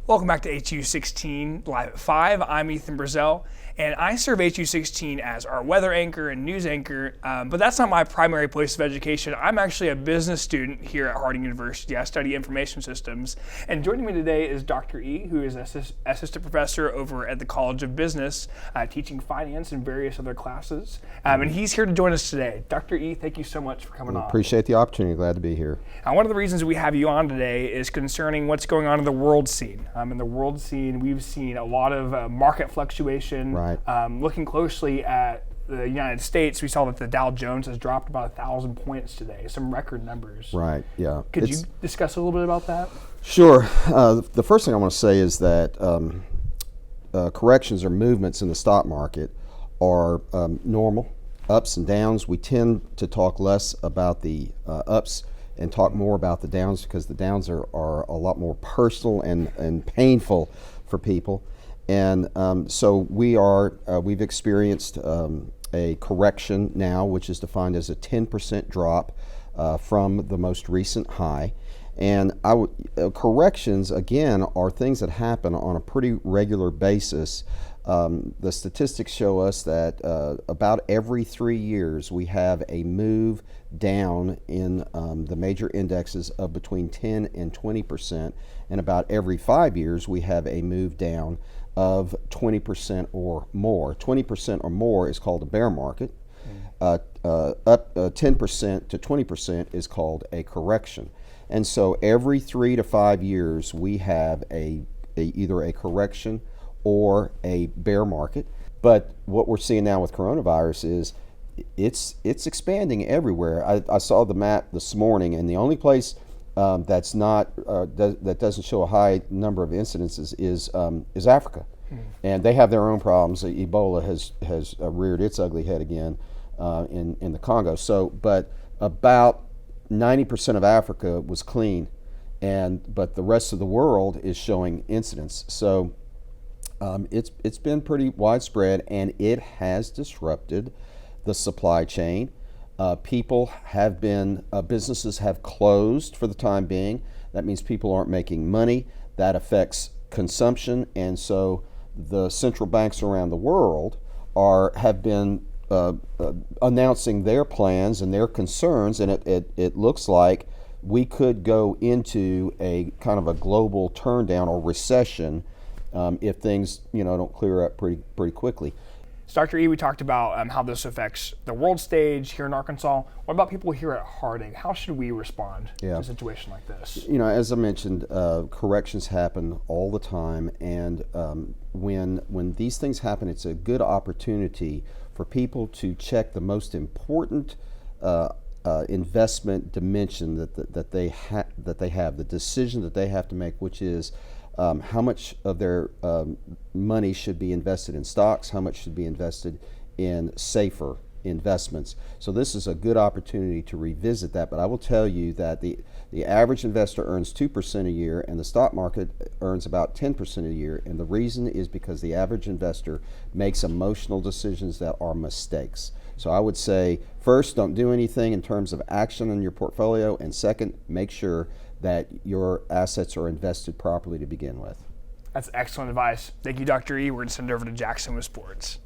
Welcome back to HU16 Live at 5. I'm Ethan Brazell, and I serve HU16 as our weather anchor and news anchor, but that's not my primary place of education. I'm actually a business student here at Harding University. I study information systems, and joining me today is Dr. E, who is an assistant professor over at the College of Business, teaching finance and various other classes, and he's here to join us today. Dr. E, thank you so much for coming on. Appreciate the opportunity. Glad to be here. Now, one of the reasons we have you on today is concerning what's going on in the world scene. In the world scene, we've seen a lot of market fluctuation. Right. Looking closely at the United States, we saw that the Dow Jones has dropped about 1,000 points today, some record numbers. Right, yeah. Could you discuss a little bit about that? Sure. The first thing I want to say is that corrections or movements in the stock market are normal, ups and downs. We tend to talk less about the ups and talk more about the downs because the downs are a lot more personal and painful for people. And so we've experienced a correction now, which is defined as a 10% drop from the most recent high. And corrections, again, are things that happen on a pretty regular basis. The statistics show us that about every 3 years we have a move down in the major indexes of between 10 and 20%, and about every 5 years we have a move down of 20% or more. 20% or more is called a bear market. Up 10% to 20% is called a correction. And so every 3 to 5 years we have either a correction or a bear market. But what we're seeing now with coronavirus is it's expanding everywhere. I saw the map this morning, and the only place that's not that doesn't show a high number of incidences is Africa, and they have their own problems. Ebola has reared its ugly head again in the Congo. So, but about 90% of Africa was clean, but the rest of the world is showing incidents. So it's been pretty widespread, and it has disrupted the supply chain. Businesses have closed for the time being. That means people aren't making money. That affects consumption, and so the central banks around the world have been announcing their plans and their concerns, and it looks like we could go into a kind of a global turndown or recession if things don't clear up pretty quickly. So Dr. E, we talked about how this affects the world stage here in Arkansas. What about people here at Harding? How should we respond to a situation like this? As I mentioned, corrections happen all the time, and when these things happen, it's a good opportunity for people to check the most important investment dimension that they have, the decision that they have to make, which is how much of their money should be invested in stocks, how much should be invested in safer investments. So this is a good opportunity to revisit that, but I will tell you that the average investor earns 2% a year, and the stock market earns about 10% a year, and the reason is because the average investor makes emotional decisions that are mistakes. So I would say, first, don't do anything in terms of action on your portfolio, and second, make sure that your assets are invested properly to begin with. That's excellent advice. Thank you, Dr. E. We're going to send it over to Jackson with sports.